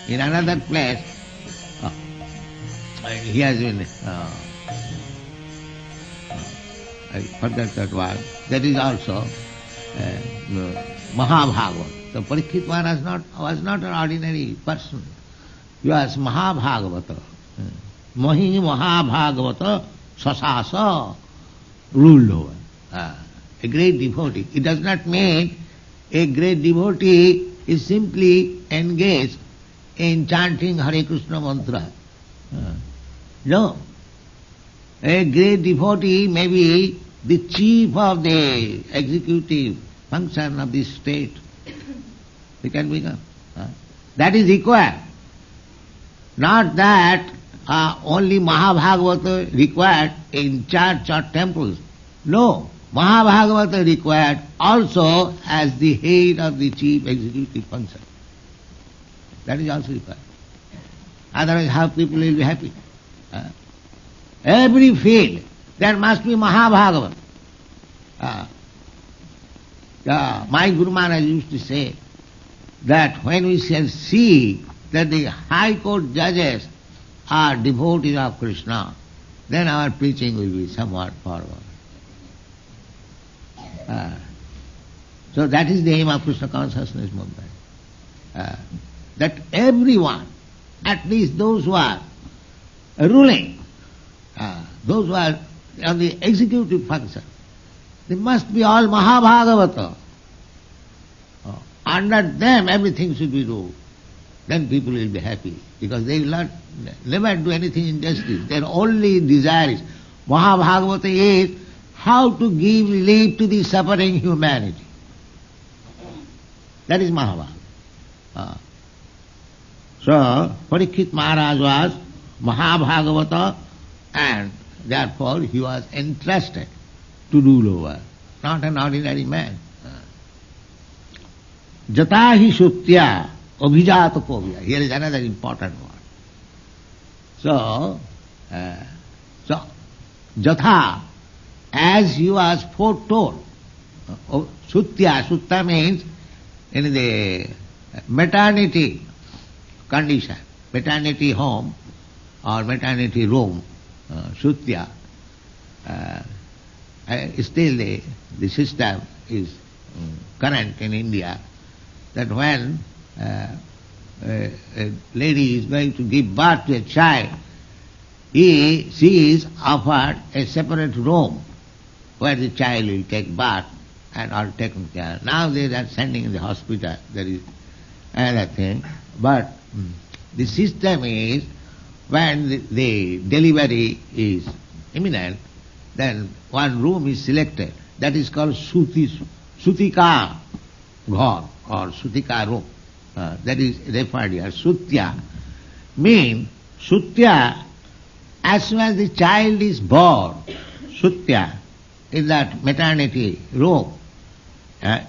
In another place, uh, he has been, I forgot that word, that is also Mahabhagavata. So Parikshit Maharaj was not an ordinary person. He was Mahabhagavata. Mahi Mahabhagavata Sasasa ruled over. A great devotee. It does not mean a great devotee is simply engaged in chanting Hare Krishna mantra. No. A great devotee may be the chief of the executive function of the state. He can become. That is required. Not that only Mahabhagavata required in church or temples. No. Mahabhagavata required also as the head of the chief executive function. That is also required. Otherwise how people will be happy? Every field there must be Mahabhagavata. My Guru Maharaj used to say that when we shall see that the High Court judges are devotees of Krishna, then our preaching will be somewhat forward. So that is the aim of Krishna consciousness movement. That everyone, at least those who are ruling, those who are on the executive function, they must be all Mahabhagavata. Under them everything should be ruled. Then people will be happy, because they will never do anything injustice. Their only desire is, Mahabhagavata is how to give relief to the suffering humanity. That is Mahabhagavata. So, Parikshit Maharaj was Mahabhagavata, and therefore he was entrusted to rule over, not an ordinary man. Jatahi Sutya Abhijata Kovya. Here is another important word. So, Jatha, as he was foretold, Sutya means in the maternity condition, maternity home or maternity room, Sutya, still the system is current in India, that when a lady is going to give birth to a child, she is offered a separate room where the child will take birth and all taken care. Now they are sending in the hospital, there is another thing. But the system is, when the delivery is imminent, then one room is selected. That is called Sutika Ghar or Sutika room. That is referred here. Sutya means, Sutya, as soon as the child is born, Sutya, in that maternity room,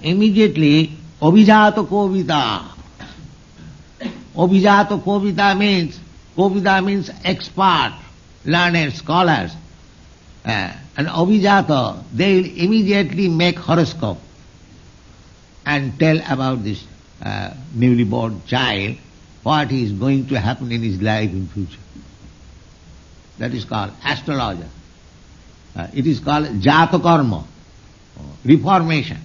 immediately Abhijata Kovita. Abhijata Kovita means expert, learned scholars. And Abhijata, they will immediately make horoscope and tell about this newly born child, what is going to happen in his life in future. That is called astrologer. It is called Jatakarma, reformation.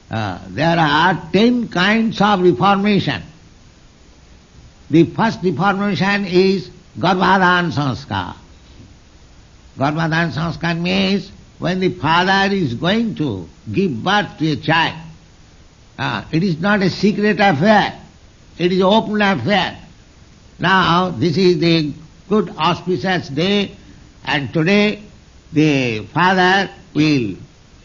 There are 10 kinds of reformation. The first reformation is Garbhadhan Sanskar. Garbhadhan Sanskar means when the father is going to give birth to a child, it is not a secret affair, it is an open affair. Now this is the good auspicious day, and today the father will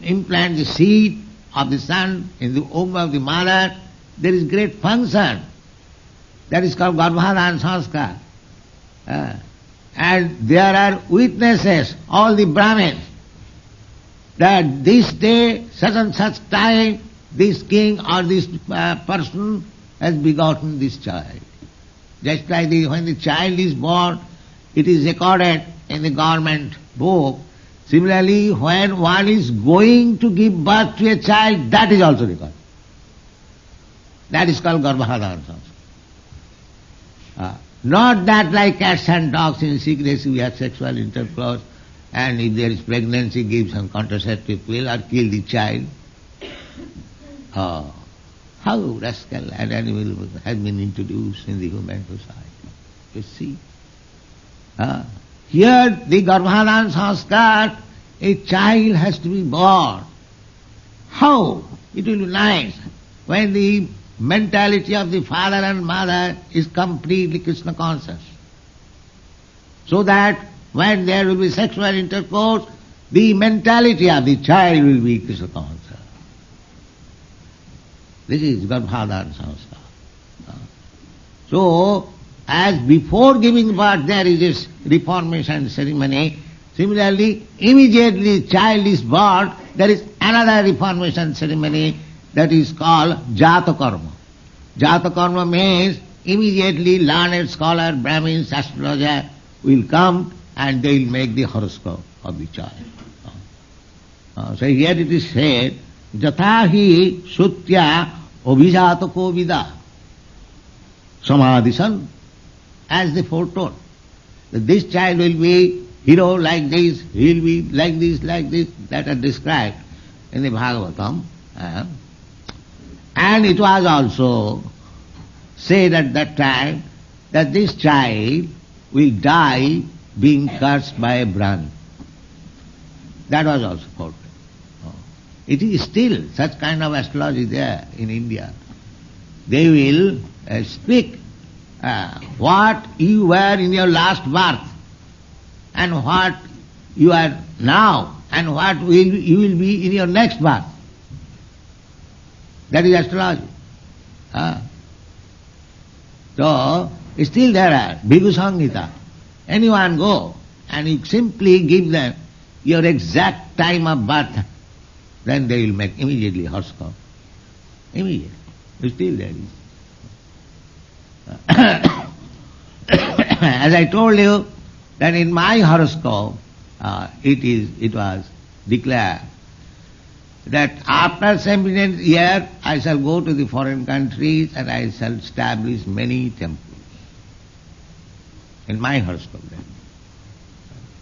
implant the seed of the son in the womb of the mother. There is great function. That is called Garbhadhan Sanskar. And there are witnesses, all the Brahmins, that this day, such and such time, this king or this person has begotten this child. Just like when the child is born, it is recorded in the government book. Similarly, when one is going to give birth to a child, that is also recorded. That is called Garbhadhan Sanskar. Not that like cats and dogs in secrecy we have sexual intercourse, and if there is pregnancy give some contraceptive pill or kill the child. How rascal and animal has been introduced in the human society. You see. Here the Garbhadan Sanskar, a child has to be born. How? It will be nice when the mentality of the father and mother is completely Krishna conscious. So that when there will be sexual intercourse, the mentality of the child will be Krishna conscious. This is Garbhadan Sanskar. So, as before giving birth there is this reformation ceremony, similarly, immediately child is born, there is another reformation ceremony that is called Jata Karma. Jata Karma means immediately learned scholar, Brahmins, astrologer will come and they will make the horoscope of the child. So here it is said, Jatahi Sutya Abhijatako Vida Samadhisan, as they foretold. That this child will be hero like this, he will be like this, that are described in the Bhagavatam. And it was also said at that time that this child will die being cursed by a Brahmin. That was also foretold. It is still such kind of astrology there in India. They will speak what you were in your last birth and what you are now and what you will be in your next birth. That is astrology. So, still there are Bhikkhu Samhita. Anyone go and you simply give them your exact time of birth, then they will make immediately horoscope. Immediately. Still there is. As I told you, that in my horoscope, it was declared that after 17th year I shall go to the foreign countries and I shall establish many temples. In my horoscope then.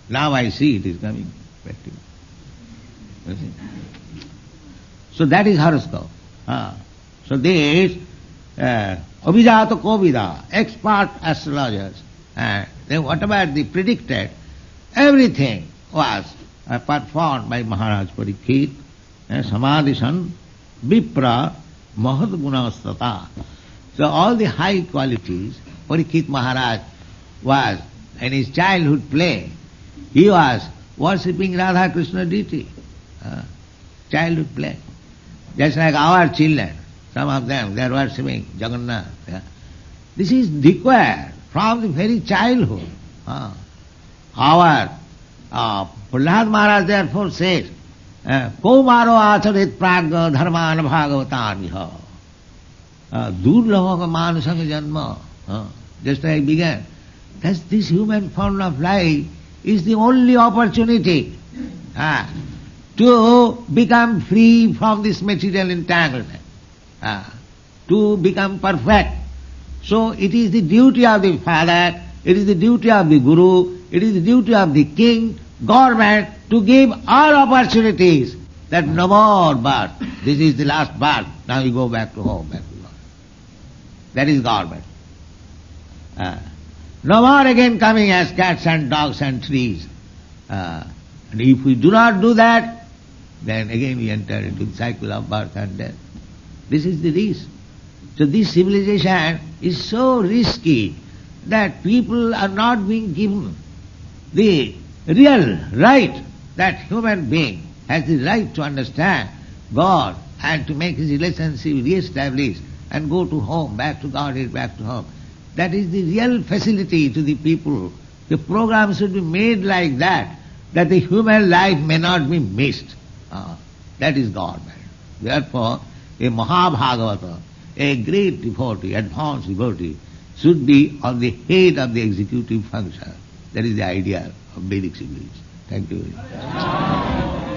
Now I see it is coming practically. You see? So that is horoscope. So this Abhijata Kovida, expert astrologers, then whatever they predicted, everything was performed by Maharaj Parikshit, Samadhisan, Vipra, Mahad Gunastata. So all the high qualities, Parikshit Maharaj was in his childhood play, he was worshipping Radha Krishna deity. Childhood play. Just like our children, some of them, they are worshipping Jagannath. This is required from the very childhood. Our Prahlad Maharaj therefore says, Komaro acharit pragya dharman bhagavatanviha durlabha manasanga janma. Just like I began. Thus this human form of life is the only opportunity to become free from this material entanglement, to become perfect. So it is the duty of the father, it is the duty of the guru, it is the duty of the king, government to give all opportunities that no more birth. This is the last birth. Now you go back to home, back to God. That is government. No more again coming as cats and dogs and trees. And if we do not do that, then again we enter into the cycle of birth and death. This is the risk. So this civilization is so risky that people are not being given the real right, that human being has the right to understand God and to make his relationship re-established and go to home, back to God, back to home. That is the real facility to the people. The program should be made like that the human life may not be missed. That is government. Therefore, a Mahabhagavata, a great devotee, advanced devotee, should be on the head of the executive function. That is the idea of Vedic civilization. Thank you very much.